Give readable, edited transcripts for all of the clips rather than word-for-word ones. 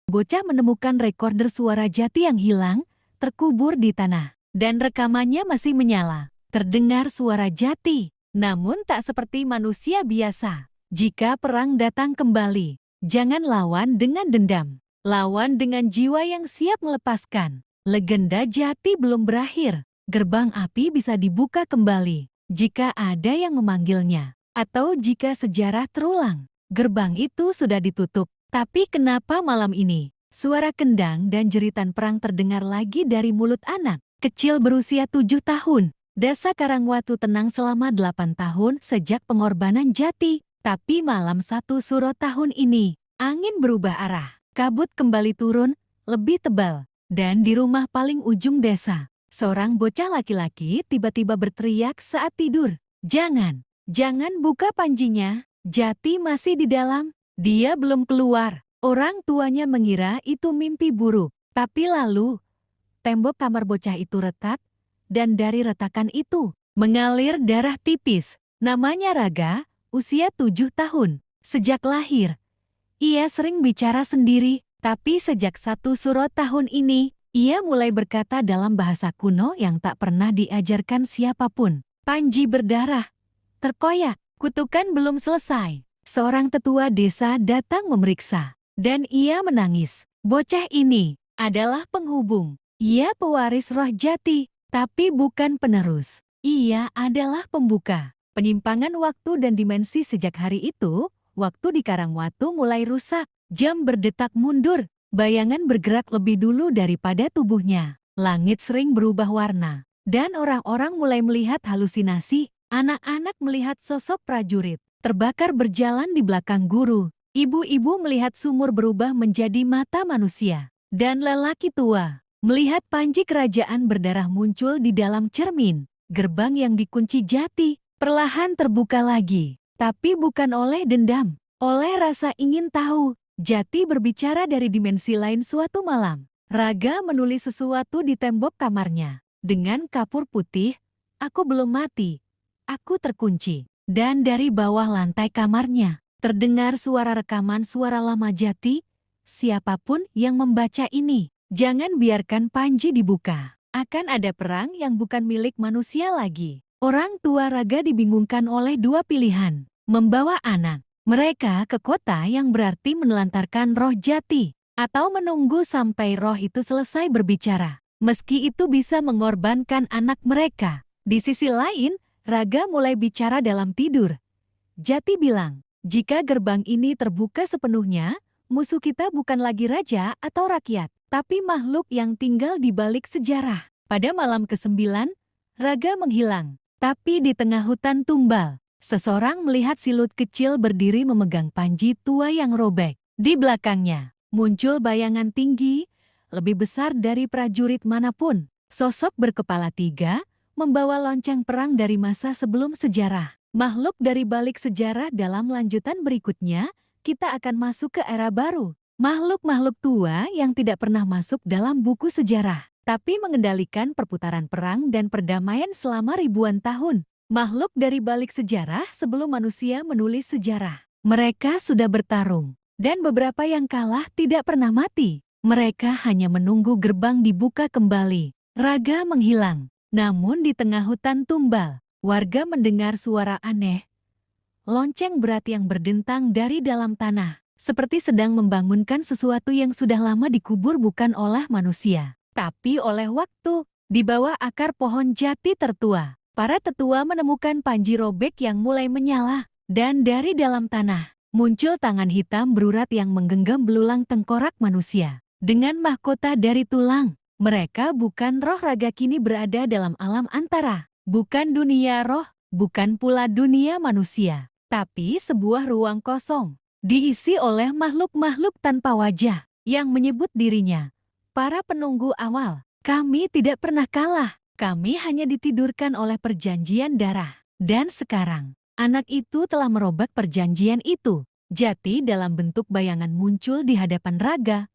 bocah menemukan rekorder suara Jati yang hilang, terkubur di tanah, dan rekamannya masih menyala. Terdengar suara Jati, namun tak seperti manusia biasa. Jika perang datang kembali, jangan lawan dengan dendam. Lawan dengan jiwa yang siap melepaskan. Legenda Jati belum berakhir. Gerbang api bisa dibuka kembali jika ada yang memanggilnya. Atau jika sejarah terulang, gerbang itu sudah ditutup. Tapi kenapa malam ini, suara kendang dan jeritan perang terdengar lagi dari mulut anak kecil berusia 7 tahun. Desa Karangwatu tenang selama 8 tahun sejak pengorbanan Jati. Tapi malam 1 Suro tahun ini, angin berubah arah. Kabut kembali turun, lebih tebal. Dan di rumah paling ujung desa, seorang bocah laki-laki tiba-tiba berteriak saat tidur. Jangan buka panjinya, Jati masih di dalam. Dia belum keluar. Orang tuanya mengira itu mimpi buruk. Tapi lalu, tembok kamar bocah itu retak, dan dari retakan itu, mengalir darah tipis. Namanya Raga, usia 7 tahun. Sejak lahir, ia sering bicara sendiri, tapi sejak 1 Suro tahun ini, ia mulai berkata dalam bahasa kuno yang tak pernah diajarkan siapapun. Panji berdarah, terkoyak, kutukan belum selesai. Seorang tetua desa datang memeriksa, dan ia menangis. Bocah ini adalah penghubung. Ia pewaris roh Jati, tapi bukan penerus. Ia adalah pembuka. Penyimpangan waktu dan dimensi sejak hari itu, waktu di Karangwatu mulai rusak. Jam berdetak mundur, bayangan bergerak lebih dulu daripada tubuhnya. Langit sering berubah warna, dan orang-orang mulai melihat halusinasi. Anak-anak melihat sosok prajurit terbakar berjalan di belakang guru. Ibu-ibu melihat sumur berubah menjadi mata manusia. Dan lelaki tua melihat panji kerajaan berdarah muncul di dalam cermin. Gerbang yang dikunci Jati perlahan terbuka lagi. Tapi bukan oleh dendam, oleh rasa ingin tahu. Jati berbicara dari dimensi lain suatu malam. Raga menulis sesuatu di tembok kamarnya. Dengan kapur putih, aku belum mati. Aku terkunci. Dan dari bawah lantai kamarnya, terdengar suara rekaman suara lama Jati. Siapapun yang membaca ini, jangan biarkan panji dibuka. Akan ada perang yang bukan milik manusia lagi. Orang tua Raga dibingungkan oleh dua pilihan. Membawa anak mereka ke kota yang berarti menelantarkan roh Jati. Atau menunggu sampai roh itu selesai berbicara. Meski itu bisa mengorbankan anak mereka. Di sisi lain, Raga mulai bicara dalam tidur. Jati bilang, jika gerbang ini terbuka sepenuhnya, musuh kita bukan lagi raja atau rakyat, tapi makhluk yang tinggal di balik sejarah. Pada malam ke-9, Raga menghilang. Tapi di tengah hutan tumbal, seseorang melihat siluet kecil berdiri memegang panji tua yang robek. Di belakangnya, muncul bayangan tinggi, lebih besar dari prajurit manapun. Sosok berkepala 3, membawa lonceng perang dari masa sebelum sejarah. Makhluk dari balik sejarah dalam lanjutan berikutnya, kita akan masuk ke era baru. Makhluk-makhluk tua yang tidak pernah masuk dalam buku sejarah, tapi mengendalikan perputaran perang dan perdamaian selama ribuan tahun. Makhluk dari balik sejarah sebelum manusia menulis sejarah. Mereka sudah bertarung, dan beberapa yang kalah tidak pernah mati. Mereka hanya menunggu gerbang dibuka kembali. Raga menghilang. Namun di tengah hutan tumbal, warga mendengar suara aneh. Lonceng berat yang berdentang dari dalam tanah, seperti sedang membangunkan sesuatu yang sudah lama dikubur bukan oleh manusia, tapi oleh waktu. Di bawah akar pohon Jati tertua, para tetua menemukan panji robek yang mulai menyala. Dan dari dalam tanah, muncul tangan hitam berurat yang menggenggam belulang tengkorak manusia. Dengan mahkota dari tulang. Mereka bukan roh Raga kini berada dalam alam antara. Bukan dunia roh, bukan pula dunia manusia. Tapi sebuah ruang kosong. Diisi oleh makhluk-makhluk tanpa wajah. Yang menyebut dirinya para penunggu awal. Kami tidak pernah kalah. Kami hanya ditidurkan oleh perjanjian darah. Dan sekarang, anak itu telah merobak perjanjian itu. Jati dalam bentuk bayangan muncul di hadapan Raga.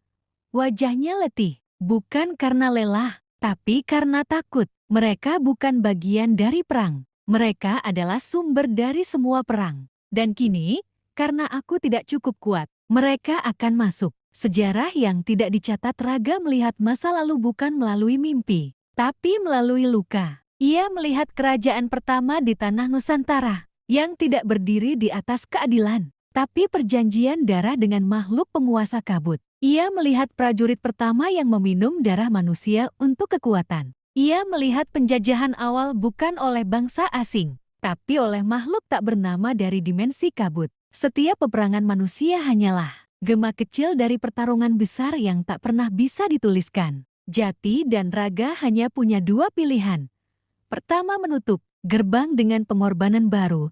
Wajahnya letih. Bukan karena lelah, tapi karena takut. Mereka bukan bagian dari perang. Mereka adalah sumber dari semua perang. Dan kini, karena aku tidak cukup kuat, mereka akan masuk. Sejarah yang tidak dicatat. Raga melihat masa lalu bukan melalui mimpi, tapi melalui luka. Ia melihat kerajaan pertama di tanah Nusantara yang tidak berdiri di atas keadilan, tapi perjanjian darah dengan makhluk penguasa kabut. Ia melihat prajurit pertama yang meminum darah manusia untuk kekuatan. Ia melihat penjajahan awal bukan oleh bangsa asing, tapi oleh makhluk tak bernama dari dimensi kabut. Setiap peperangan manusia hanyalah gema kecil dari pertarungan besar yang tak pernah bisa dituliskan. Jati dan Raga hanya punya dua pilihan. Pertama, menutup gerbang dengan pengorbanan baru.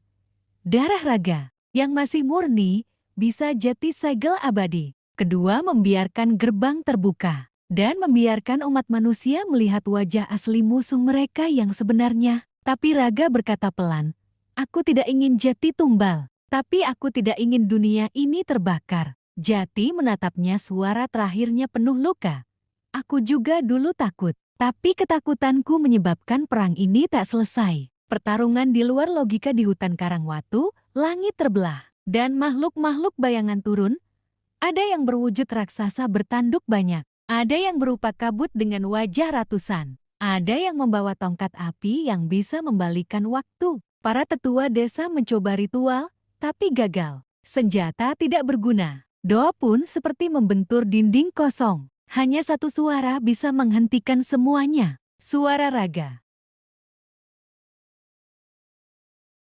Darah Raga yang masih murni bisa Jati segel abadi. Kedua, membiarkan gerbang terbuka dan membiarkan umat manusia melihat wajah asli musuh mereka yang sebenarnya. Tapi Raga berkata pelan, "Aku tidak ingin Jati tumbal, tapi aku tidak ingin dunia ini terbakar." Jati menatapnya, suara terakhirnya penuh luka. "Aku juga dulu takut, tapi ketakutanku menyebabkan perang ini tak selesai." Pertarungan di luar logika di hutan Karangwatu, langit terbelah, dan makhluk-makhluk bayangan turun. Ada yang berwujud raksasa bertanduk banyak, ada yang berupa kabut dengan wajah ratusan, ada yang membawa tongkat api yang bisa membalikan waktu. Para tetua desa mencoba ritual, tapi gagal. Senjata tidak berguna. Doa pun seperti membentur dinding kosong. Hanya satu suara bisa menghentikan semuanya. Suara Raga.